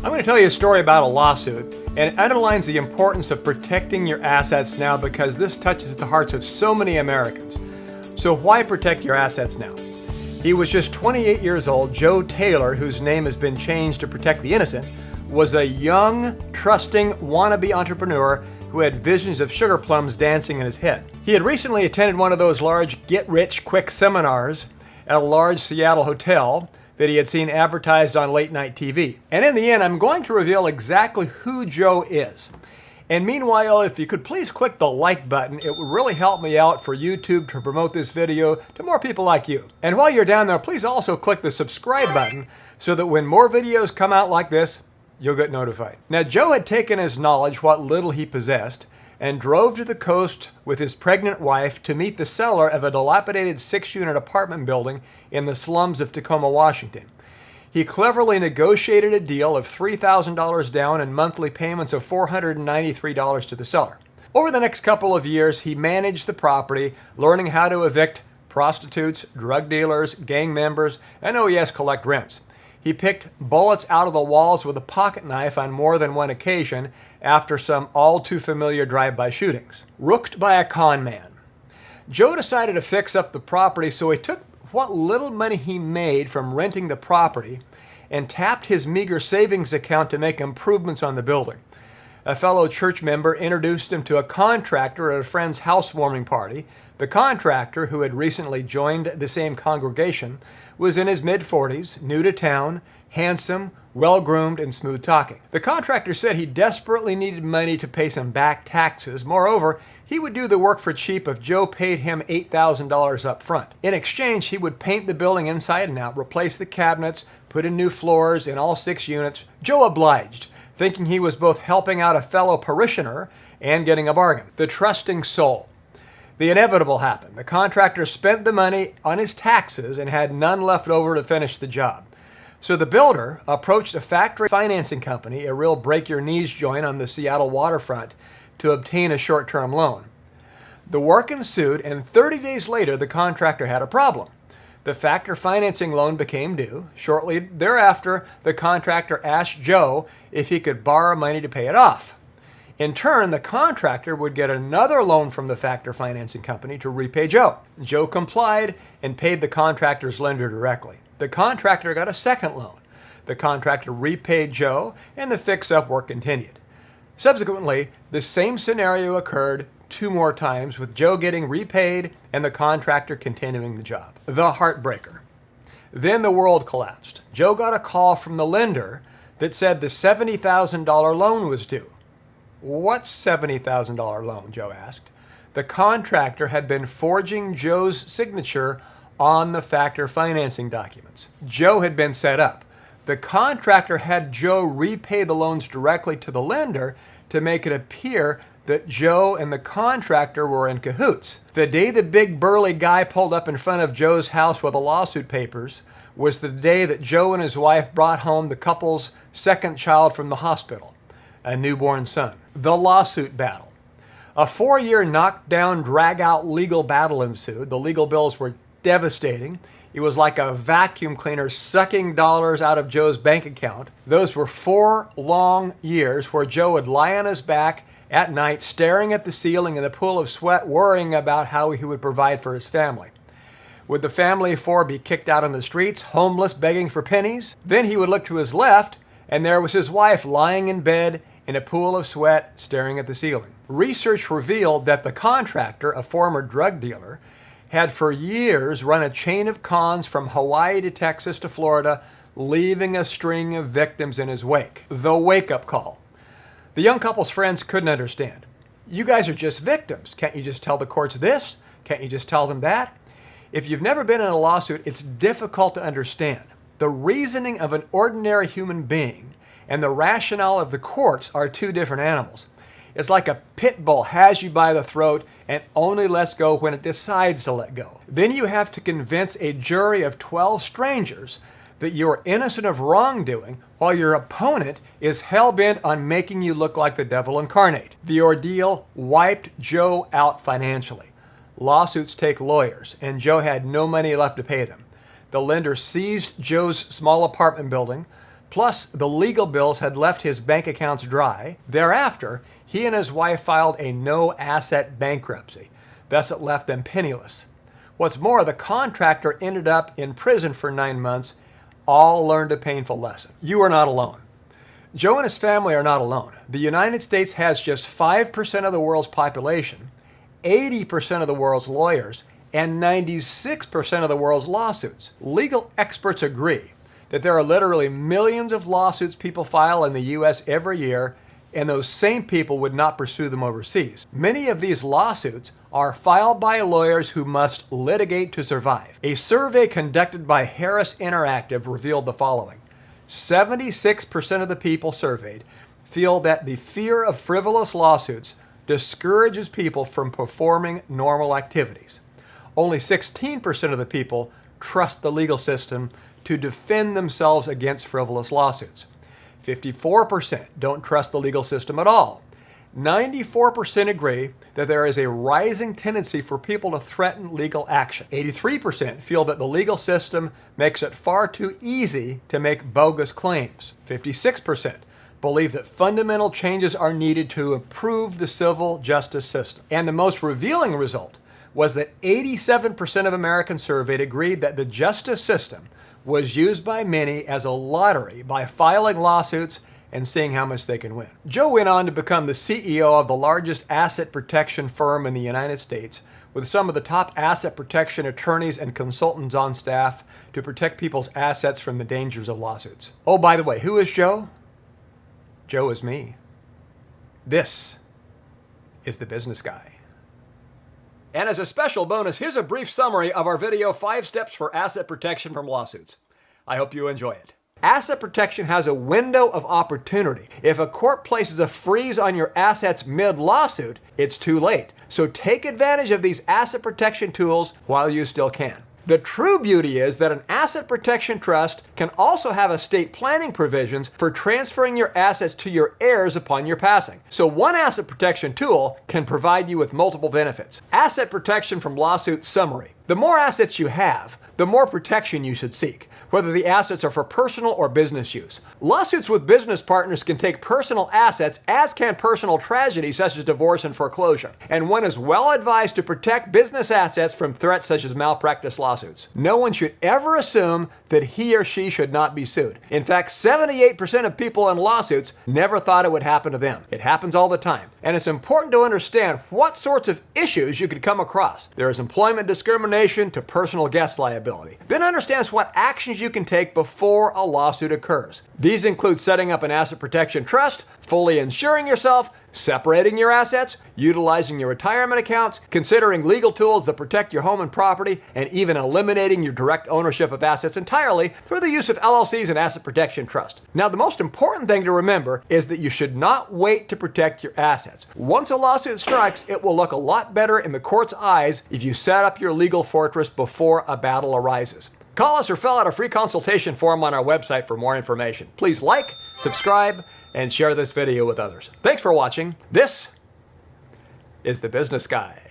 I'm going to tell you a story about a lawsuit, and it underlines the importance of protecting your assets now because this touches the hearts of so many Americans. So why protect your assets now? He was just 28 years old. Joe Taylor, whose name has been changed to protect the innocent, was a young, trusting, wannabe entrepreneur who had visions of sugar plums dancing in his head. He had recently attended one of those large get-rich-quick seminars at a large Seattle hotel that he had seen advertised on late-night TV. And in the end, I'm going to reveal exactly who Joe is. And meanwhile, if you could please click the like button, it would really help me out for YouTube to promote this video to more people like you. And while you're down there, please also click the subscribe button so that when more videos come out like this, you'll get notified. Now, Joe had taken his knowledge, what little he possessed, and drove to the coast with his pregnant wife to meet the seller of a dilapidated 6-unit apartment building in the slums of Tacoma, Washington. He cleverly negotiated a deal of $3,000 down and monthly payments of $493 to the seller. Over the next couple of years, he managed the property, learning how to evict prostitutes, drug dealers, gang members, and oh yes, collect rents. He picked bullets out of the walls with a pocket knife on more than one occasion after some all-too-familiar drive-by shootings. Rooked by a con man. Joe decided to fix up the property, so he took what little money he made from renting the property and tapped his meager savings account to make improvements on the building. A fellow church member introduced him to a contractor at a friend's housewarming party. The contractor, who had recently joined the same congregation, was in his mid-40s, new to town, handsome, well-groomed, and smooth-talking. The contractor said he desperately needed money to pay some back taxes. Moreover, he would do the work for cheap if Joe paid him $8,000 up front. In exchange, he would paint the building inside and out, replace the cabinets, put in new floors in all 6 units. Joe obliged, thinking he was both helping out a fellow parishioner and getting a bargain. The trusting soul. The inevitable happened. The contractor spent the money on his taxes and had none left over to finish the job. So the builder approached a factory financing company, a real break-your-knees joint on the Seattle waterfront, to obtain a short-term loan. The work ensued, and 30 days later, the contractor had a problem. The factor financing loan became due. Shortly thereafter, the contractor asked Joe if he could borrow money to pay it off. In turn, the contractor would get another loan from the factor financing company to repay Joe. Joe complied and paid the contractor's lender directly. The contractor got a second loan. The contractor repaid Joe, and the fix-up work continued. Subsequently, the same scenario occurred 2 more times, with Joe getting repaid and the contractor continuing the job. The heartbreaker. Then the world collapsed. Joe got a call from the lender that said the $70,000 loan was due. What $70,000 loan? Joe asked. The contractor had been forging Joe's signature on the factor financing documents. Joe had been set up. The contractor had Joe repay the loans directly to the lender to make it appear that Joe and the contractor were in cahoots. The day the big burly guy pulled up in front of Joe's house with the lawsuit papers was the day that Joe and his wife brought home the couple's second child from the hospital, a newborn son. The lawsuit battle. A 4-year knockdown, drag-out legal battle ensued. The legal bills were devastating. It was like a vacuum cleaner sucking dollars out of Joe's bank account. Those were 4 long years where Joe would lie on his back at night, staring at the ceiling in a pool of sweat, worrying about how he would provide for his family. Would the family of 4 be kicked out on the streets, homeless, begging for pennies? Then he would look to his left, and there was his wife lying in bed in a pool of sweat, staring at the ceiling. Research revealed that the contractor, a former drug dealer, had for years run a chain of cons from Hawaii to Texas to Florida, leaving a string of victims in his wake. The wake-up call. The young couple's friends couldn't understand. You guys are just victims. Can't you just tell the courts this? Can't you just tell them that? If you've never been in a lawsuit, it's difficult to understand. The reasoning of an ordinary human being and the rationale of the courts are 2 different animals. It's like a pit bull has you by the throat and only lets go when it decides to let go. Then you have to convince a jury of 12 strangers that you are innocent of wrongdoing while your opponent is hell-bent on making you look like the devil incarnate. The ordeal wiped Joe out financially. Lawsuits take lawyers, and Joe had no money left to pay them. The lender seized Joe's small apartment building, Plus, the legal bills had left his bank accounts dry. Thereafter, he and his wife filed a no-asset bankruptcy. Thus, it left them penniless. What's more, the contractor ended up in prison for 9 months. All learned a painful lesson. You are not alone. Joe and his family are not alone. The United States has just 5% of the world's population, 80% of the world's lawyers, and 96% of the world's lawsuits. Legal experts agree that there are literally millions of lawsuits people file in the U.S. every year, and those same people would not pursue them overseas. Many of these lawsuits are filed by lawyers who must litigate to survive. A survey conducted by Harris Interactive revealed the following. 76% of the people surveyed feel that the fear of frivolous lawsuits discourages people from performing normal activities. Only 16% of the people trust the legal system to defend themselves against frivolous lawsuits. 54% don't trust the legal system at all. 94% agree that there is a rising tendency for people to threaten legal action. 83% feel that the legal system makes it far too easy to make bogus claims. 56% believe that fundamental changes are needed to improve the civil justice system. And the most revealing result was that 87% of Americans surveyed agreed that the justice system was used by many as a lottery by filing lawsuits and seeing how much they can win. Joe went on to become the CEO of the largest asset protection firm in the United States, with some of the top asset protection attorneys and consultants on staff to protect people's assets from the dangers of lawsuits. Oh, by the way, who is Joe? Joe is me. This is the Business Guy. And as a special bonus, here's a brief summary of our video, 5 Steps for Asset Protection from Lawsuits. I hope you enjoy it. Asset protection has a window of opportunity. If a court places a freeze on your assets mid-lawsuit, it's too late. So take advantage of these asset protection tools while you still can. The true beauty is that an asset protection trust can also have estate planning provisions for transferring your assets to your heirs upon your passing. So one asset protection tool can provide you with multiple benefits. Asset protection from lawsuit summary. The more assets you have, the more protection you should seek, whether the assets are for personal or business use. Lawsuits with business partners can take personal assets, as can personal tragedies such as divorce and foreclosure. And one is well advised to protect business assets from threats such as malpractice lawsuits. No one should ever assume that he or she should not be sued. In fact, 78% of people in lawsuits never thought it would happen to them. It happens all the time. And it's important to understand what sorts of issues you could come across. There is employment discrimination to personal guest liability. Then understand what actions you can take before a lawsuit occurs. These include setting up an asset protection trust, fully insuring yourself, separating your assets, utilizing your retirement accounts, considering legal tools that protect your home and property, and even eliminating your direct ownership of assets entirely through the use of LLCs and asset protection trust. Now, the most important thing to remember is that you should not wait to protect your assets. Once a lawsuit strikes, it will look a lot better in the court's eyes if you set up your legal fortress before a battle arises. Call us or fill out a free consultation form on our website for more information. Please like, subscribe, and share this video with others. Thanks for watching. This is the Business Guy.